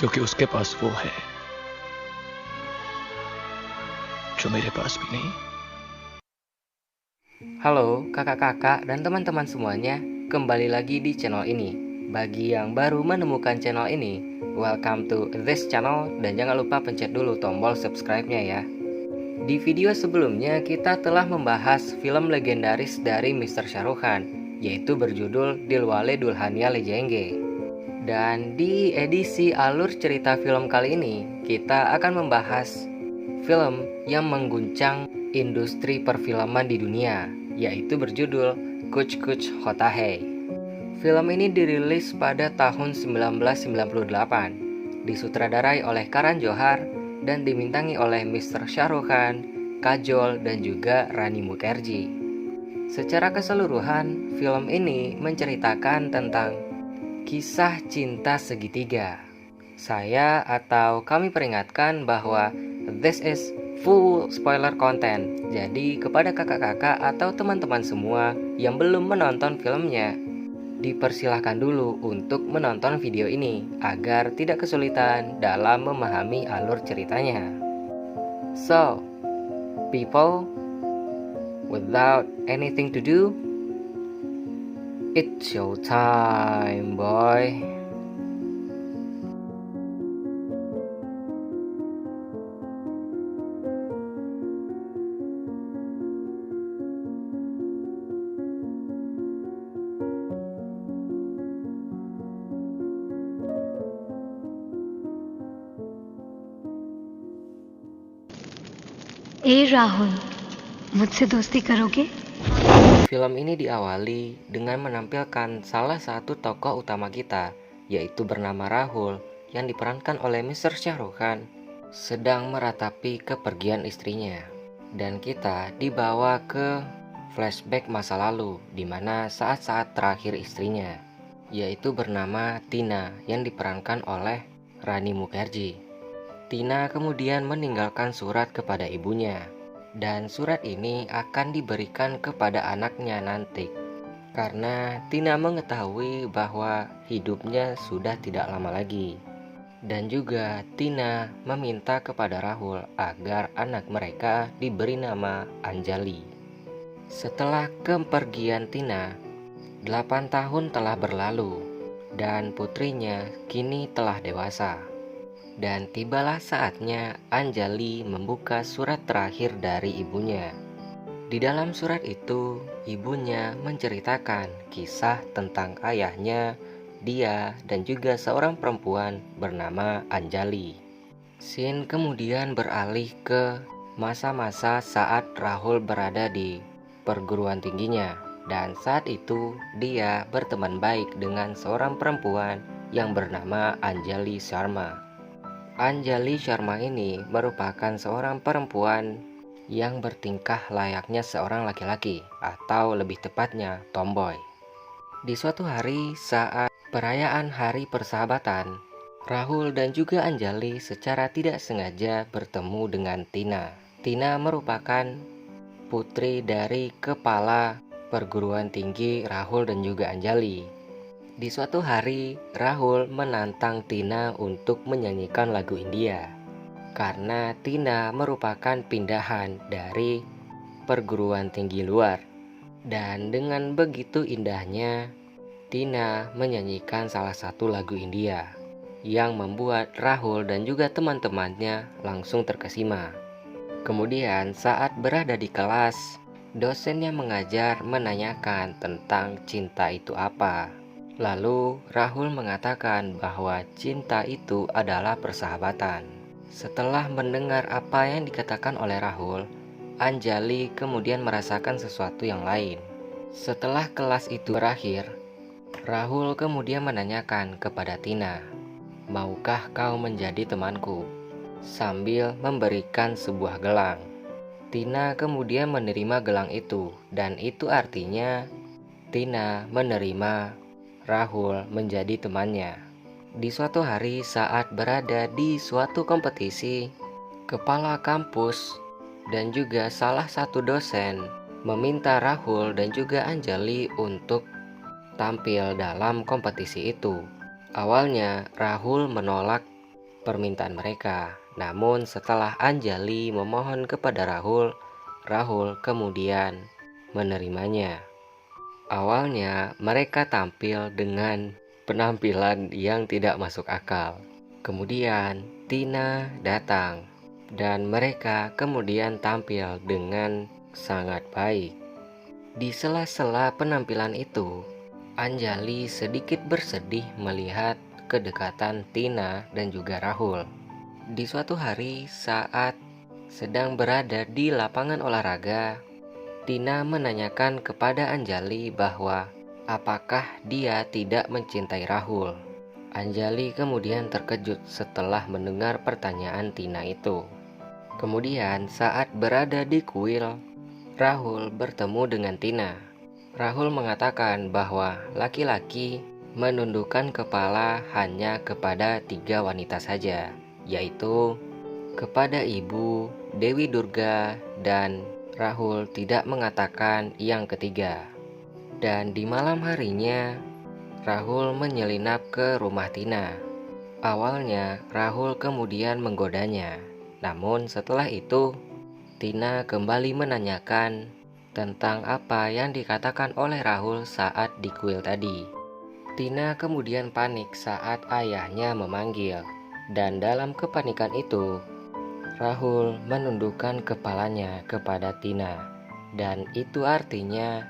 क्योंकि उसके पास वो है जो मेरे पास भी नहीं. Halo kakak-kakak dan teman-teman semuanya, kembali lagi di channel ini. Bagi yang baru menemukan channel ini, welcome to this channel dan jangan lupa pencet dulu tombol subscribe-nya ya. Di video sebelumnya kita telah membahas film legendaris dari Mr. Shah Rukh Khan, yaitu berjudul Dilwale Dulhania Le Jayenge. Dan di edisi alur cerita film kali ini, kita akan membahas film yang mengguncang industri perfilman di dunia, yaitu berjudul Kuch Kuch Hota Hai. Film ini dirilis pada tahun 1998, disutradarai oleh Karan Johar dan dimintangi oleh Mr. Shah Rukh Khan, Kajol, dan juga Rani Mukherjee. Secara keseluruhan, film ini menceritakan tentang kisah cinta segitiga. Saya atau kami peringatkan bahwa this is full spoiler content. Jadi kepada kakak-kakak atau teman-teman semua yang belum menonton filmnya, dipersilahkan dulu untuk menonton video ini agar tidak kesulitan dalam memahami alur ceritanya. So, people, without anything to do, it's show time, boy. Rahul, मुझसे दोस्ती करोगे? Film ini diawali dengan menampilkan salah satu tokoh utama kita, yaitu bernama Rahul, yang diperankan oleh Mr. Shah Rukh Khan, sedang meratapi kepergian istrinya. Dan kita dibawa ke flashback masa lalu, di mana saat-saat terakhir istrinya, yaitu bernama Tina, yang diperankan oleh Rani Mukherjee. Tina kemudian meninggalkan surat kepada ibunya, dan surat ini akan diberikan kepada anaknya nanti, karena Tina mengetahui bahwa hidupnya sudah tidak lama lagi. Dan juga Tina meminta kepada Rahul agar anak mereka diberi nama Anjali. Setelah kepergian Tina, 8 tahun telah berlalu dan putrinya kini telah dewasa. Dan tibalah saatnya Anjali membuka surat terakhir dari ibunya. Di dalam surat itu, ibunya menceritakan kisah tentang ayahnya, dia, dan juga seorang perempuan bernama Anjali. Scene kemudian beralih ke masa-masa saat Rahul berada di perguruan tingginya. Dan saat itu, dia berteman baik dengan seorang perempuan yang bernama Anjali Sharma. Anjali Sharma ini merupakan seorang perempuan yang bertingkah layaknya seorang laki-laki, atau lebih tepatnya tomboy. Di suatu hari saat perayaan hari persahabatan, Rahul dan juga Anjali secara tidak sengaja bertemu dengan Tina. Tina merupakan putri dari kepala perguruan tinggi Rahul dan juga Anjali. Di suatu hari, Rahul menantang Tina untuk menyanyikan lagu India, karena Tina merupakan pindahan dari perguruan tinggi luar. Dan dengan begitu indahnya, Tina menyanyikan salah satu lagu India yang membuat Rahul dan juga teman-temannya langsung terkesima. Kemudian saat berada di kelas, dosen yang mengajar menanyakan tentang cinta itu apa. Lalu Rahul mengatakan bahwa cinta itu adalah persahabatan. Setelah mendengar apa yang dikatakan oleh Rahul, Anjali kemudian merasakan sesuatu yang lain. Setelah kelas itu berakhir, Rahul kemudian menanyakan kepada Tina, "Maukah kau menjadi temanku?" sambil memberikan sebuah gelang. Tina kemudian menerima gelang itu, dan itu artinya Tina menerima Rahul menjadi temannya. Di suatu hari saat berada di suatu kompetisi, kepala kampus dan juga salah satu dosen meminta Rahul dan juga Anjali untuk tampil dalam kompetisi itu. Awalnya Rahul menolak permintaan mereka. Namun setelah Anjali memohon kepada Rahul, Rahul kemudian menerimanya. Awalnya mereka tampil dengan penampilan yang tidak masuk akal. Kemudian Tina datang dan mereka kemudian tampil dengan sangat baik. Di sela-sela penampilan itu, Anjali sedikit bersedih melihat kedekatan Tina dan juga Rahul. Di suatu hari saat sedang berada di lapangan olahraga, Tina menanyakan kepada Anjali bahwa apakah dia tidak mencintai Rahul. Anjali kemudian terkejut setelah mendengar pertanyaan Tina itu. Kemudian saat berada di kuil, Rahul bertemu dengan Tina. Rahul mengatakan bahwa laki-laki menundukkan kepala hanya kepada 3 wanita saja, yaitu kepada ibu, Dewi Durga, dan Rahul tidak mengatakan yang ketiga. Dan di malam harinya, Rahul menyelinap ke rumah Tina. Awalnya Rahul kemudian menggodanya, namun setelah itu Tina kembali menanyakan tentang apa yang dikatakan oleh Rahul saat di kuil tadi. Tina kemudian panik saat ayahnya memanggil, dan dalam kepanikan itu Rahul menundukkan kepalanya kepada Tina, dan itu artinya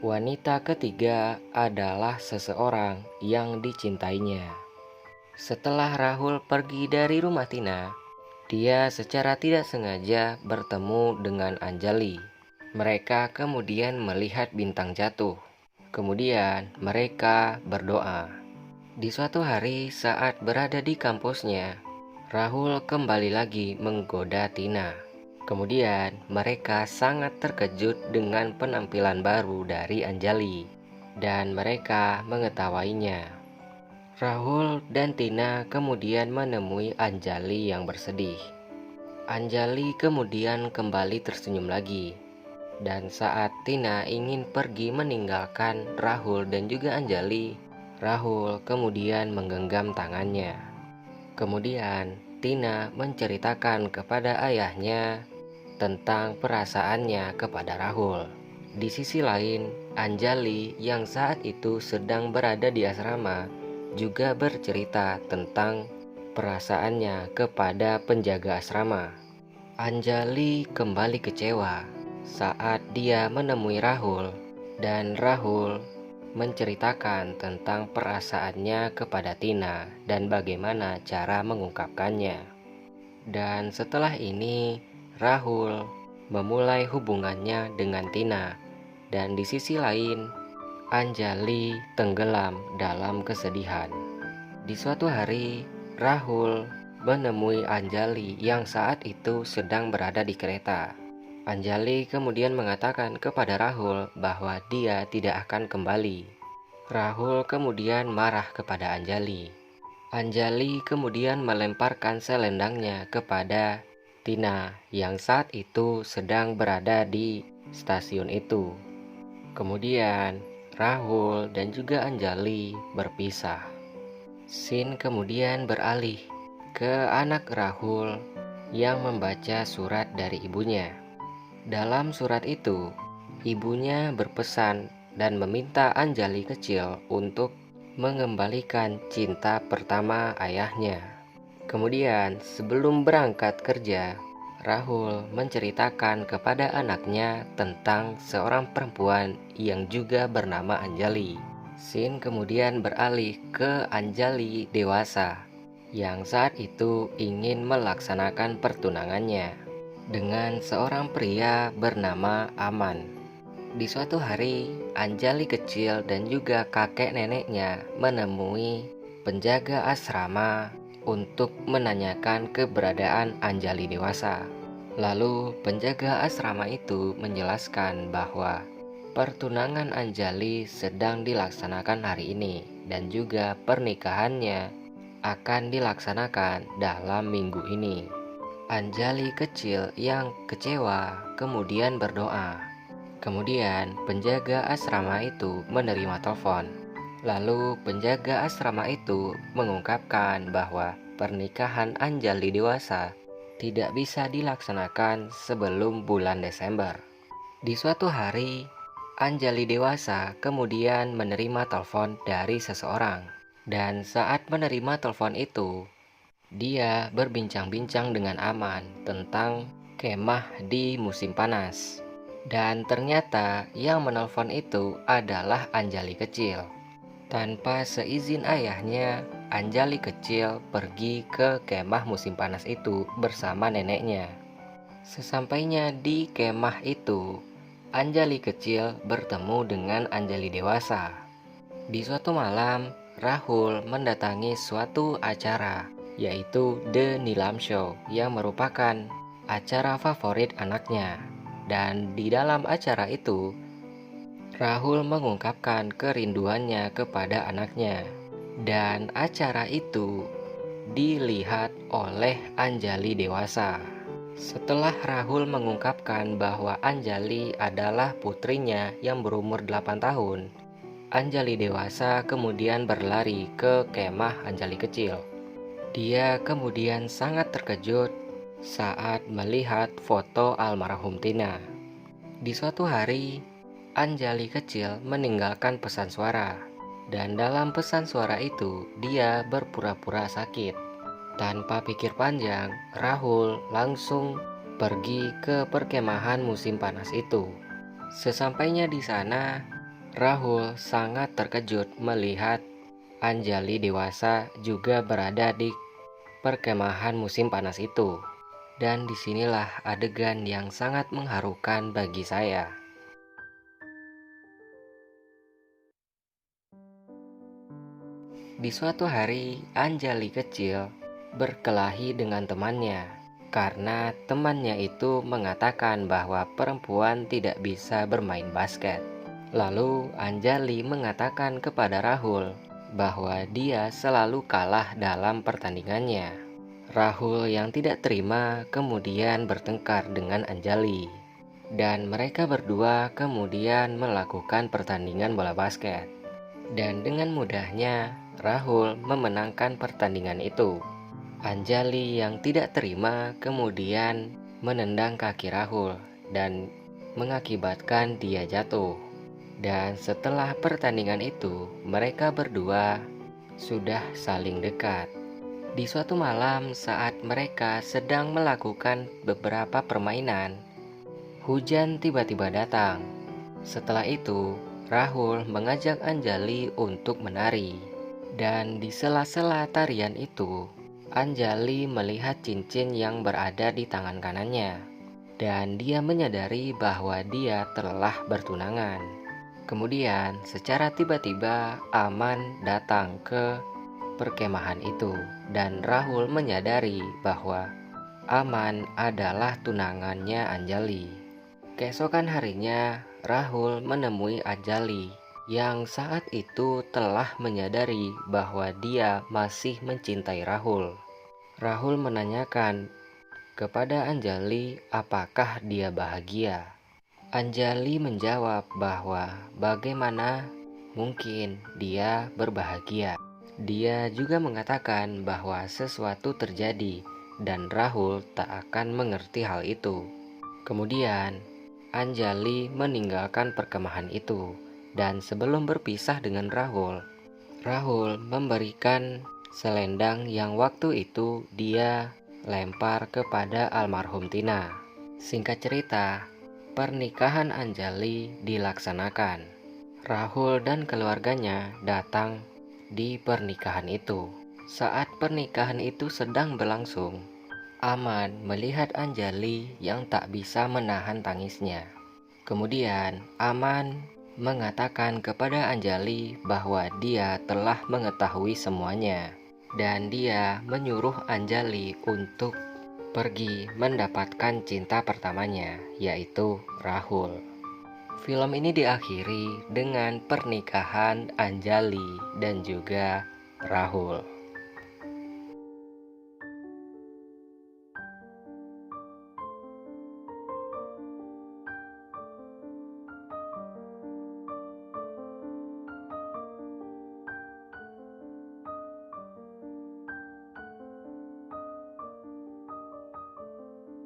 wanita ketiga adalah seseorang yang dicintainya. Setelah Rahul pergi dari rumah Tina, dia secara tidak sengaja bertemu dengan Anjali. Mereka kemudian melihat bintang jatuh. Kemudian mereka berdoa. Di suatu hari saat berada di kampusnya, Rahul kembali lagi menggoda Tina. Kemudian mereka sangat terkejut dengan penampilan baru dari Anjali, dan mereka mengetawainya. Rahul dan Tina kemudian menemui Anjali yang bersedih. Anjali kemudian kembali tersenyum lagi. Dan saat Tina ingin pergi meninggalkan Rahul dan juga Anjali, Rahul kemudian menggenggam tangannya. Kemudian Tina menceritakan kepada ayahnya tentang perasaannya kepada Rahul. Di sisi lain, Anjali yang saat itu sedang berada di asrama juga bercerita tentang perasaannya kepada penjaga asrama. Anjali kembali kecewa saat dia menemui Rahul, dan Rahul menceritakan tentang perasaannya kepada Tina dan bagaimana cara mengungkapkannya. Dan setelah ini, Rahul memulai hubungannya dengan Tina, dan di sisi lain, Anjali tenggelam dalam kesedihan. Di suatu hari, Rahul menemui Anjali yang saat itu sedang berada di kereta. Anjali kemudian mengatakan kepada Rahul bahwa dia tidak akan kembali. Rahul kemudian marah kepada Anjali. Anjali kemudian melemparkan selendangnya kepada Tina yang saat itu sedang berada di stasiun itu. Kemudian Rahul dan juga Anjali berpisah. Scene kemudian beralih ke anak Rahul yang membaca surat dari ibunya. Dalam surat itu, ibunya berpesan dan meminta Anjali kecil untuk mengembalikan cinta pertama ayahnya. Kemudian, sebelum berangkat kerja, Rahul menceritakan kepada anaknya tentang seorang perempuan yang juga bernama Anjali. Scene kemudian beralih ke Anjali dewasa yang saat itu ingin melaksanakan pertunangannya dengan seorang pria bernama Aman. Di suatu hari, Anjali kecil dan juga kakek neneknya menemui penjaga asrama untuk menanyakan keberadaan Anjali dewasa. Lalu penjaga asrama itu menjelaskan bahwa pertunangan Anjali sedang dilaksanakan hari ini dan juga pernikahannya akan dilaksanakan dalam minggu ini. Anjali kecil yang kecewa kemudian berdoa. Kemudian penjaga asrama itu menerima telepon. Lalu penjaga asrama itu mengungkapkan bahwa pernikahan Anjali dewasa tidak bisa dilaksanakan sebelum bulan Desember. Di suatu hari, Anjali dewasa kemudian menerima telepon dari seseorang. Dan saat menerima telepon itu, dia berbincang-bincang dengan Aman tentang kemah di musim panas. Dan ternyata yang menelpon itu adalah Anjali kecil. Tanpa seizin ayahnya, Anjali kecil pergi ke kemah musim panas itu bersama neneknya. Sesampainya di kemah itu, Anjali kecil bertemu dengan Anjali dewasa. Di suatu malam, Rahul mendatangi suatu acara, yaitu The Nilam Show, yang merupakan acara favorit anaknya. Dan di dalam acara itu, Rahul mengungkapkan kerinduannya kepada anaknya. Dan acara itu dilihat oleh Anjali dewasa. Setelah Rahul mengungkapkan bahwa Anjali adalah putrinya yang berumur 8 tahun, Anjali dewasa kemudian berlari ke kemah Anjali kecil. Dia kemudian sangat terkejut saat melihat foto almarhum Tina. Di suatu hari, Anjali kecil meninggalkan pesan suara, dan dalam pesan suara itu dia berpura-pura sakit. Tanpa pikir panjang, Rahul langsung pergi ke perkemahan musim panas itu. Sesampainya di sana, Rahul sangat terkejut melihat Anjali dewasa juga berada di perkemahan musim panas itu. Dan disinilah adegan yang sangat mengharukan bagi saya. Di suatu hari, Anjali kecil berkelahi dengan temannya karena temannya itu mengatakan bahwa perempuan tidak bisa bermain basket. Lalu Anjali mengatakan kepada Rahul bahwa dia selalu kalah dalam pertandingannya. Rahul yang tidak terima kemudian bertengkar dengan Anjali, dan mereka berdua kemudian melakukan pertandingan bola basket. Dan dengan mudahnya Rahul memenangkan pertandingan itu. Anjali yang tidak terima kemudian menendang kaki Rahul dan mengakibatkan dia jatuh. Dan setelah pertandingan itu, mereka berdua sudah saling dekat. Di suatu malam saat mereka sedang melakukan beberapa permainan, hujan tiba-tiba datang. Setelah itu, Rahul mengajak Anjali untuk menari. Dan di sela-sela tarian itu, Anjali melihat cincin yang berada di tangan kanannya. Dan dia menyadari bahwa dia telah bertunangan. Kemudian secara tiba-tiba Aman datang ke perkemahan itu. Dan Rahul menyadari bahwa Aman adalah tunangannya Anjali. Keesokan harinya, Rahul menemui Anjali yang saat itu telah menyadari bahwa dia masih mencintai Rahul. Rahul menanyakan kepada Anjali apakah dia bahagia. Anjali menjawab bahwa bagaimana mungkin dia berbahagia. Dia juga mengatakan bahwa sesuatu terjadi dan Rahul tak akan mengerti hal itu. Kemudian Anjali meninggalkan perkemahan itu, dan sebelum berpisah dengan Rahul, Rahul memberikan selendang yang waktu itu dia lempar kepada almarhum Tina. Singkat cerita, pernikahan Anjali dilaksanakan. Rahul dan keluarganya datang di pernikahan itu. Saat pernikahan itu sedang berlangsung, Aman melihat Anjali yang tak bisa menahan tangisnya. Kemudian Aman mengatakan kepada Anjali bahwa dia telah mengetahui semuanya, dan dia menyuruh Anjali untuk pergi mendapatkan cinta pertamanya, yaitu Rahul. Film ini diakhiri dengan pernikahan Anjali dan juga Rahul.